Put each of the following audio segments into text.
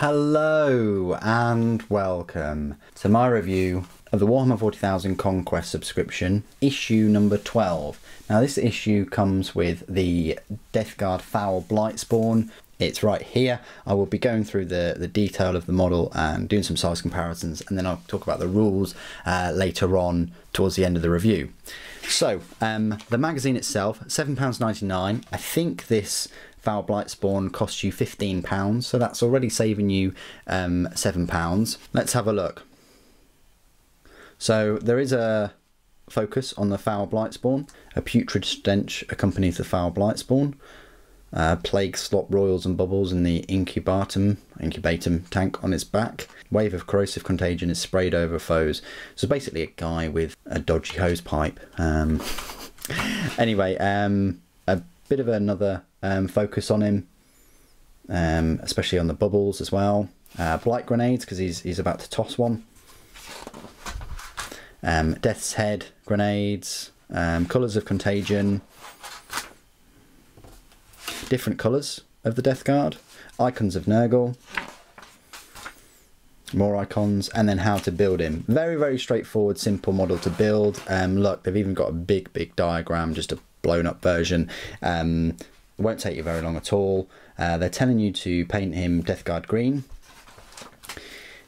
Hello and welcome to my review of the Warhammer 40,000 Conquest subscription, issue number 12. Now this issue comes with the Death Guard Foul Blightspawn. It's right here. I will be going through the detail of the model and doing some size comparisons, and then I'll talk about the rules later on towards the end of the review. So the magazine itself, £7.99. I think this Foul Blightspawn costs you £15, so that's already saving you £7. Let's have a look. So there is a focus on the Foul Blightspawn. A putrid stench accompanies the Foul Blightspawn. Plague slop royals and bubbles in the incubatum tank on its back. Wave of corrosive contagion is sprayed over foes. So basically a guy with a dodgy hose pipe. Anyway, a bit of another focus on him, especially on the bubbles as well. Blight grenades, because he's about to toss one. Death's Head grenades. Colours of contagion. Different colours of the Death Guard. Icons of Nurgle. More icons, and then how to build him. Very, very straightforward, simple model to build. Look, they've even got a big diagram, just a blown up version. It won't take you very long at all. They're telling you to paint him Death Guard green.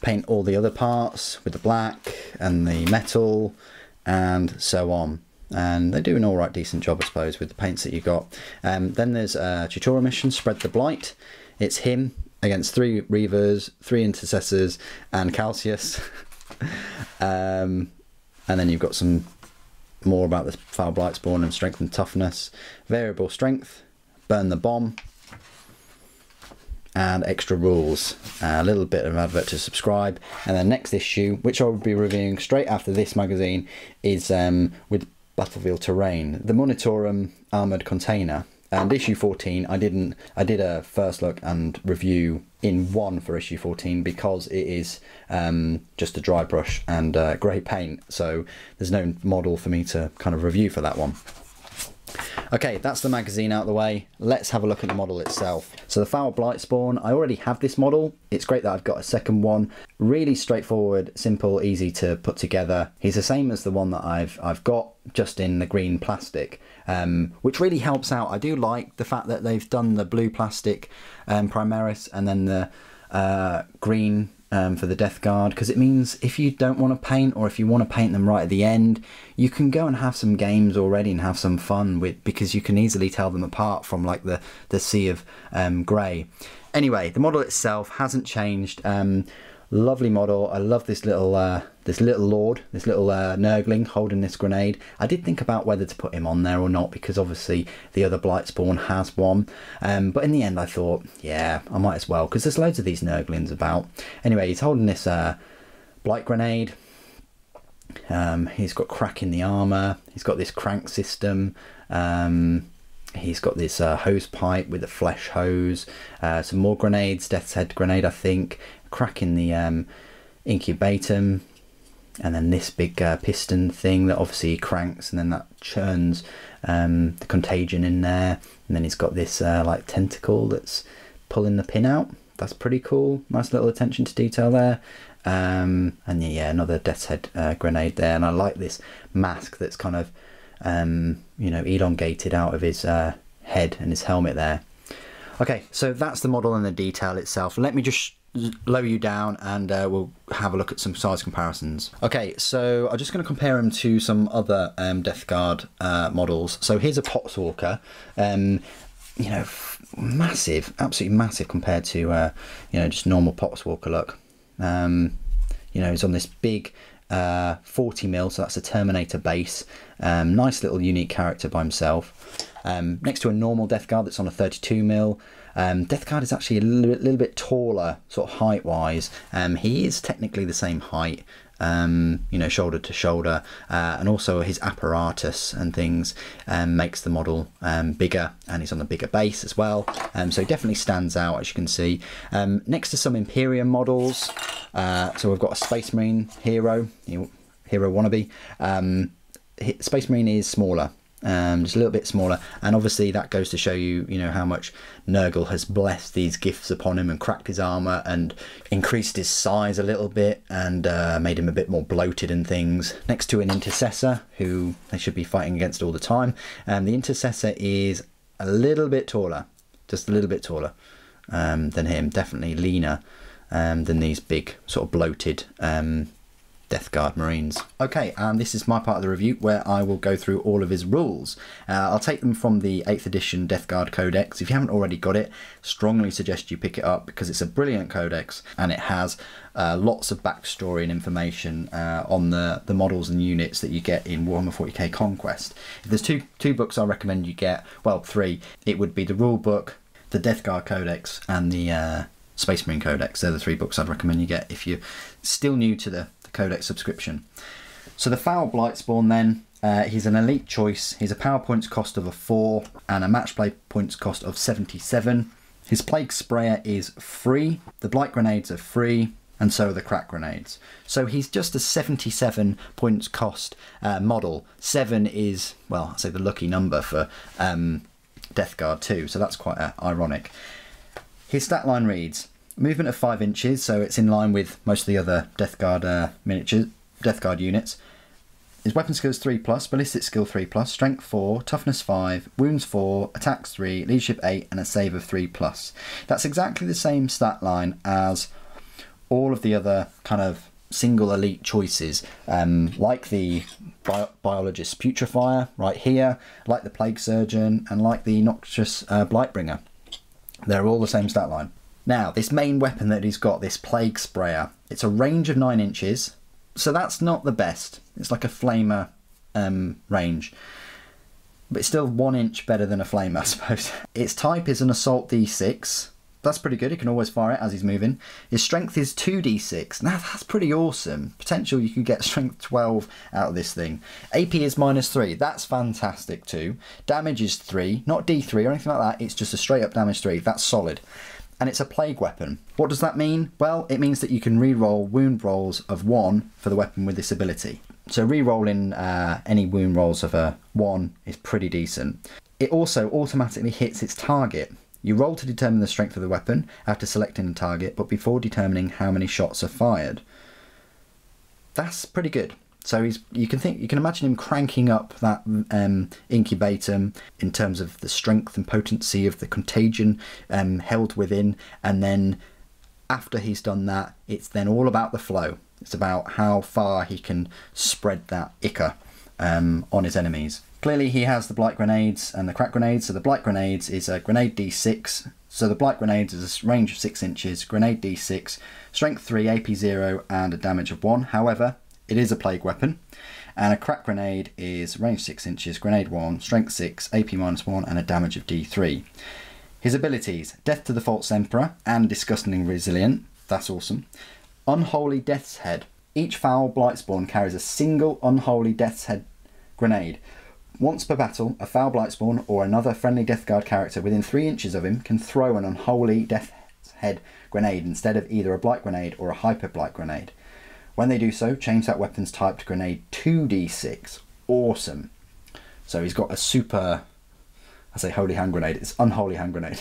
Paint all the other parts with the black and the metal and so on. And they do an alright decent job, I suppose, with the paints that you got. Then there's a tutorial mission, Spread the Blight. It's him against 3 Reavers, 3 Intercessors and Calcius. And then you've got some more about the Foul Blightspawn and strength and toughness. Variable strength, burn the bomb, and extra rules. A little bit of advert to subscribe. And the next issue, which I will be reviewing straight after this magazine, is with Battlefield Terrain, the Monitorum Armoured Container. And issue 14, I did a first look and review in one for issue 14 because it is just a dry brush and grey paint, so there's no model for me to kind of review for that one. Okay, that's the magazine out of the way. Let's have a look at the model itself. So the Foul Blightspawn, I already have this model. It's great that I've got a second one. Really straightforward, simple, easy to put together. He's the same as the one that I've got, just in the green plastic, which really helps out. I do like the fact that they've done the blue plastic Primaris and then the green for the Death Guard, because it means if you don't want to paint, or if you want to paint them right at the end, you can go and have some games already and have some fun with, because you can easily tell them apart from like the sea of grey. Anyway, the model itself hasn't changed. Lovely model. I love this little lord, this little Nurgling holding this grenade. I did think about whether to put him on there or not, because obviously the other Blightspawn has one. But in the end I thought, yeah, I might as well, because there's loads of these Nurglings about. Anyway, he's holding this Blight grenade. He's got crack in the armour. He's got this crank system. He's got this hose pipe with a flesh hose. Some more grenades, Death's Head grenade I think. Crack in the incubatum, and then this big piston thing that obviously cranks, and then that churns the contagion in there, and then he's got this like tentacle that's pulling the pin out. That's pretty cool. Nice little attention to detail there. And yeah, another Death's Head grenade there, and I like this mask that's kind of you know, elongated out of his head and his helmet there. Okay, so that's the model and the detail itself. Let me just lower you down and we'll have a look at some size comparisons. Okay, so I'm just going to compare him to some other Death Guard models. So here's a Potswalker, you know, massive, absolutely massive compared to you know, just normal Potswalker look. You know, he's on this big 40mm, so that's a Terminator base. Nice little unique character by himself. Next to a normal Death Guard that's on a 32mm. Death Guard is actually a little bit taller, sort of height-wise. He is technically the same height, you know, shoulder to shoulder, and also his apparatus and things makes the model bigger, and he's on a bigger base as well. So definitely stands out, as you can see. Next to some Imperium models, so we've got a Space Marine hero wannabe. Space Marine is smaller. just a little bit smaller, and obviously that goes to show you, you know, how much Nurgle has blessed these gifts upon him and cracked his armor and increased his size a little bit and made him a bit more bloated and things. Next to an intercessor who they should be fighting against all the time. The intercessor is a little bit taller, just a little bit taller than him, definitely leaner than these big sort of bloated Death Guard Marines. Okay, and this is my part of the review where I will go through all of his rules. I'll take them from the 8th edition Death Guard Codex. If you haven't already got it, strongly suggest you pick it up because it's a brilliant codex and it has lots of backstory and information on the models and units that you get in Warhammer 40K Conquest. If there's two books I recommend you get, well, 3, it would be the rule book, the Death Guard Codex, and the Space Marine Codex. They're the 3 books I'd recommend you get if you're still new to the Codex subscription. So the Foul Blightspawn then, he's an elite choice. He's a power points cost of a 4 and a match play points cost of 77. His Plague Sprayer is free, the Blight Grenades are free, and so are the Crack Grenades. So he's just a 77 points cost model. 7 is, well, I'd say the lucky number for Death Guard 2, so that's quite ironic. His stat line reads: movement of 5 inches, so it's in line with most of the other Death Guard Death Guard units. His weapon skills 3+, ballistic skill 3+, strength 4, toughness 5, wounds 4, attacks 3, leadership 8, and a save of 3+. That's exactly the same stat line as all of the other kind of single elite choices, like the Biologist Putrefier right here, like the Plague Surgeon, and like the Noxious Blightbringer. They're all the same stat line. Now, this main weapon that he's got, this Plague Sprayer, it's a range of 9 inches, so that's not the best. It's like a flamer range, but it's still 1 inch better than a flamer, I suppose. Its type is an Assault D6. That's pretty good, he can always fire it as he's moving. His strength is 2d6. Now, that's pretty awesome. Potential you can get strength 12 out of this thing. AP is -3. That's fantastic too. Damage is 3, not D3 or anything like that. It's just a straight up damage 3. That's solid. And it's a plague weapon. What does that mean? Well, it means that you can re-roll wound rolls of 1 for the weapon with this ability. So re-rolling any wound rolls of a 1 is pretty decent. It also automatically hits its target. You roll to determine the strength of the weapon after selecting the target, but before determining how many shots are fired. That's pretty good. So you can imagine him cranking up that incubatum in terms of the strength and potency of the contagion held within, and then after he's done that, it's then all about the flow. It's about how far he can spread that ichor on his enemies. Clearly he has the Blight Grenades and the Crack Grenades. So the Blight Grenades is a Grenade D6. So the Blight Grenades is a range of 6 inches, Grenade D6, strength 3, AP 0, and a damage of 1. However, it is a plague weapon. And a Crack Grenade is range 6 inches, Grenade 1, strength 6, AP -1, and a damage of D3. His abilities: Death to the False Emperor and Disgustingly Resilient. That's awesome. Unholy Death's Head. Each Foul Blightspawn carries a single Unholy Death's Head grenade. Once per battle, a Foul Blightspawn or another friendly Death Guard character within 3 inches of him can throw an Unholy Death's Head grenade instead of either a Blight Grenade or a Hyper Blight Grenade. When they do so, change that weapon's type to Grenade 2d6. Awesome. So he's got a super, I say holy hand grenade, it's unholy hand grenade.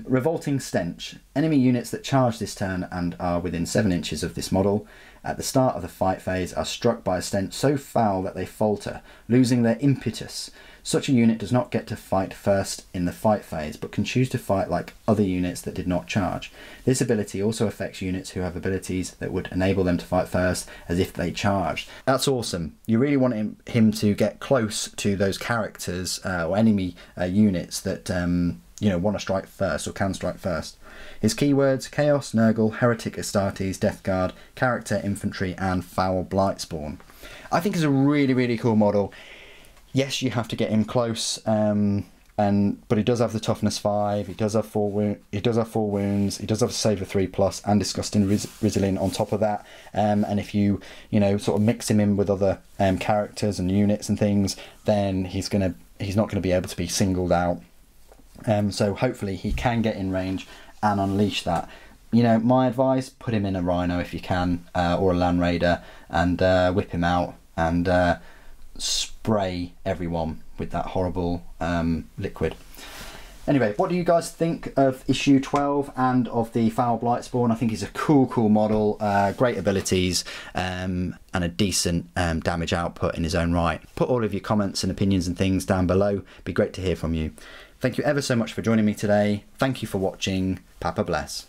Revolting Stench. Enemy units that charge this turn and are within 7 inches of this model at the start of the fight phase are struck by a stench so foul that they falter, losing their impetus. Such a unit does not get to fight first in the fight phase, but can choose to fight like other units that did not charge. This ability also affects units who have abilities that would enable them to fight first as if they charged. That's awesome. You really want him to get close to those characters or enemy units that you know, want to strike first or can strike first. His keywords: Chaos, Nurgle, Heretic Astartes, Death Guard, Character, Infantry, and Foul Blightspawn. I think it's a really, really cool model. Yes, you have to get him close, but he does have the toughness 5. He does have 4 wounds. He does have a save of 3+, and Disgusting Resilient on top of that. And if you sort of mix him in with other characters and units and things, then he's not gonna be able to be singled out. So hopefully he can get in range and unleash that. My advice: put him in a Rhino if you can, or a Land Raider, and whip him out and spray everyone with that horrible liquid. Anyway, what do you guys think of issue 12 and of the Foul Blightspawn? I think he's a cool model, great abilities, and a decent damage output in his own right. Put all of your comments and opinions and things down below. Be great to hear from you. Thank you ever so much for joining me today. Thank you for watching. Papa bless.